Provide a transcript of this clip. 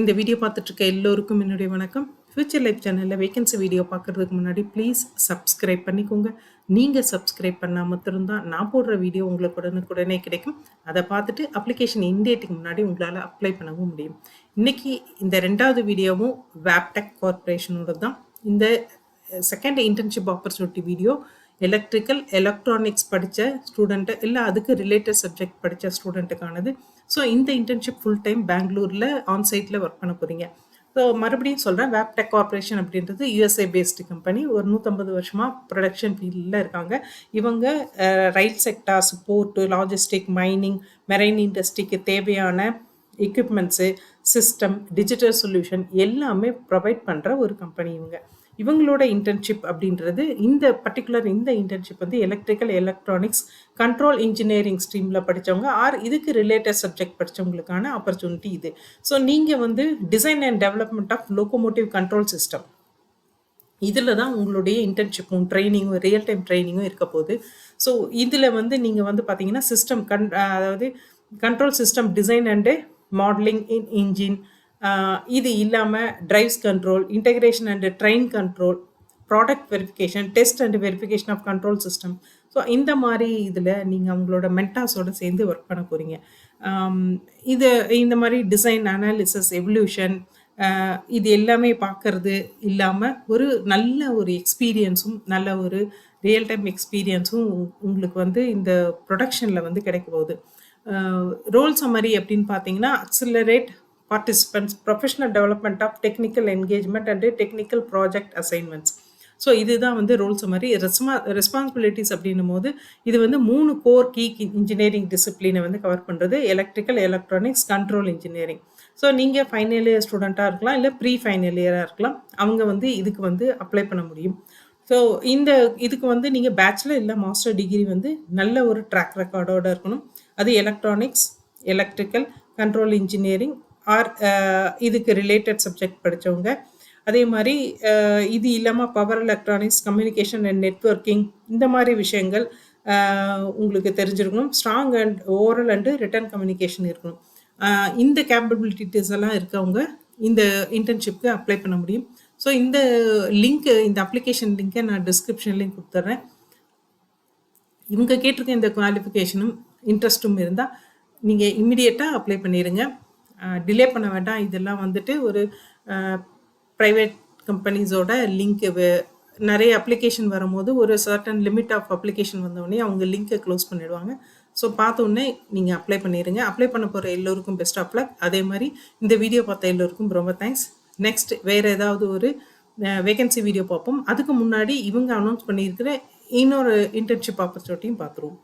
இந்த வீடியோ பார்த்துட்டு இருக்க எல்லோருக்கும் என்னுடைய வணக்கம். ஃபியூச்சர் லைஃப் சேனல்ல வேகன்சி வீடியோ பார்க்கறதுக்கு முன்னாடி ப்ளீஸ் சப்ஸ்கிரைப் பண்ணிக்கோங்க. நீங்க சப்ஸ்கிரைப் பண்ணா மாத்திரம் தான் நான் போடுற வீடியோ உங்களுக்கு உடனுக்குடனே கிடைக்கும். அத பார்த்துட்டு அப்ளிகேஷன் எண்ட் டேட்டுக்கு முன்னாடி உங்களால அப்ளை பண்ணவும் முடியும். இன்னைக்கு இந்த 2வது வீடியோவும் வேப்டெக் கார்ப்பரேஷனோட தான். இந்த second internship opportunity video electrical electronics படித்த ஸ்டூடெண்ட்டு இல்லை அதுக்கு ரிலேட்டட் சப்ஜெக்ட் படித்த ஸ்டூடெண்ட்டுக்கானது. ஸோ இந்த இன்டர்ன்ஷிப் ஃபுல் டைம் பெங்களூரில் ஆன்சைட்டில் ஒர்க் பண்ண போகிறீங்க. ஸோ மறுபடியும் சொல்கிறேன், வேப்டெக் கார்ப்பரேஷன் அப்படின்றது யூஎஸ்ஏ பேஸ்டு கம்பெனி. ஒரு 150 வருஷமாக ப்ரொடக்ஷன் ஃபீல்டில் இருக்காங்க. இவங்க rail sectors, port, logistic, mining, marine இண்டஸ்ட்ரிக்கு தேவையான எக்யூப்மெண்ட்ஸு, சிஸ்டம், டிஜிட்டல் சொல்யூஷன் எல்லாமே ப்ரொவைட் பண்ணுற ஒரு கம்பெனி இவங்க. இவங்களோட இன்டர்ன்ஷிப் அப்படின்றது இந்த இன்டர்ன்ஷிப் வந்து எலக்ட்ரிக்கல் எலக்ட்ரானிக்ஸ் கண்ட்ரோல் இன்ஜினியரிங் ஸ்ட்ரீமில் படித்தவங்க இதுக்கு ரிலேட்டட் சப்ஜெக்ட் படித்தவங்களுக்கான ஆப்பர்ச்சுனிட்டி இது. ஸோ நீங்கள் வந்து design and development of locomotive control system, இதில் தான் உங்களுடைய இன்டர்ன்ஷிப்பும் ட்ரைனிங்கும் ரியல் டைம் ட்ரைனிங்கும் இருக்க போகுது. ஸோ இதில் வந்து நீங்கள் வந்து பார்த்தீங்கன்னா சிஸ்டம் அதாவது control system design and modeling in engine, இது இல்லாமல் drives control, integration and train control, product verification, test and verification of control system. So இந்த மாதிரி இதில் நீங்கள் அவங்களோட மென்டாஸோடு சேர்ந்து ஒர்க் பண்ண போகிறீங்க. இந்த மாதிரி டிசைன் அனாலிசிஸ், எவல்யூஷன், இது எல்லாமே பார்க்கறது இல்லாமல் ஒரு நல்ல ஒரு எக்ஸ்பீரியன்ஸும் நல்ல ஒரு ரியல் டைம் எக்ஸ்பீரியன்ஸும் உங்களுக்கு வந்து இந்த ப்ரொடக்ஷனில் வந்து கிடைக்க போகுது. ரோல் சம்மரி அப்படின்னு பார்த்தீங்கன்னா, அக்சிலரேட் participants, professional development of technical engagement and technical project assignments. So இதுதான் வந்து ரோல் சம்மரி. ரெஸ்பான்சிபிலிட்டிஸ் அப்படின்னும் போது இது வந்து 3 கோர் கீ இன்ஜினியரிங் டிசிப்ளினை வந்து கவர் பண்ணுறது. Electrical electronics control engineering. So நீங்கள் ஃபைனல் இயர் ஸ்டூடெண்ட்டாக இருக்கலாம், இல்லை ப்ரீ ஃபைனல் இயராக இருக்கலாம். அவங்க வந்து இதுக்கு வந்து அப்ளை பண்ண முடியும். ஸோ இதுக்கு வந்து நீங்கள் பேச்சுலர் இல்லை மாஸ்டர் டிகிரி வந்து நல்ல ஒரு ட்ராக் ரெக்கார்டோடு இருக்கணும். அது எலக்ட்ரானிக்ஸ், எலக்ட்ரிக்கல், கண்ட்ரோல் இன்ஜினியரிங் இதுக்கு ரிலேட்டட் சப்ஜெக்ட் படித்தவங்க. அதே மாதிரி இது இல்லாமல் power electronics, communication and networking, இந்த மாதிரி விஷயங்கள் உங்களுக்கு தெரிஞ்சிருக்கணும். Strong and oral and return communication இருக்கணும். இந்த கேப்பபிலிட்டிஸ் எல்லாம் இருக்கவங்க இந்த இன்டர்ன்ஷிப்க்கு அப்ளை பண்ண முடியும். ஸோ இந்த அப்ளிகேஷன் லிங்க்கை நான் டிஸ்கிரிப்ஷன்லேயும் கொடுத்துட்றேன். இவங்க கேட்டிருக்க இந்த குவாலிஃபிகேஷனும் இன்ட்ரெஸ்ட்டும் இருந்தால் நீங்கள் இம்மிடியேட்டாக அப்ளை பண்ணிடுங்க. டிலே பண்ண வேண்டாம். இதெல்லாம் வந்துட்டு ஒரு ப்ரைவேட் கம்பெனிஸோட லிங்க். நிறைய அப்ளிகேஷன் வரும்போது ஒரு சர்டன் லிமிட் ஆஃப் அப்ளிகேஷன் வந்தோடனே அவங்க லிங்க்கை க்ளோஸ் பண்ணிடுவாங்க. ஸோ பார்த்தோன்னே நீங்கள் அப்ளை பண்ணிடுங்க. அப்ளை பண்ண போகிற எல்லோருக்கும் பெஸ்ட் ஆஃப் லக். அதே மாதிரி இந்த வீடியோ பார்த்த எல்லோருக்கும் ரொம்ப தேங்க்ஸ். நெக்ஸ்ட் வேறு ஏதாவது ஒரு வேகன்சி வீடியோ பார்ப்போம். அதுக்கு முன்னாடி இவங்க அனௌன்ஸ் பண்ணியிருக்கிற இன்னொரு இன்டர்ன்ஷிப் ஆப்பர்ச்சுனிட்டியும் பார்த்துருவோம்.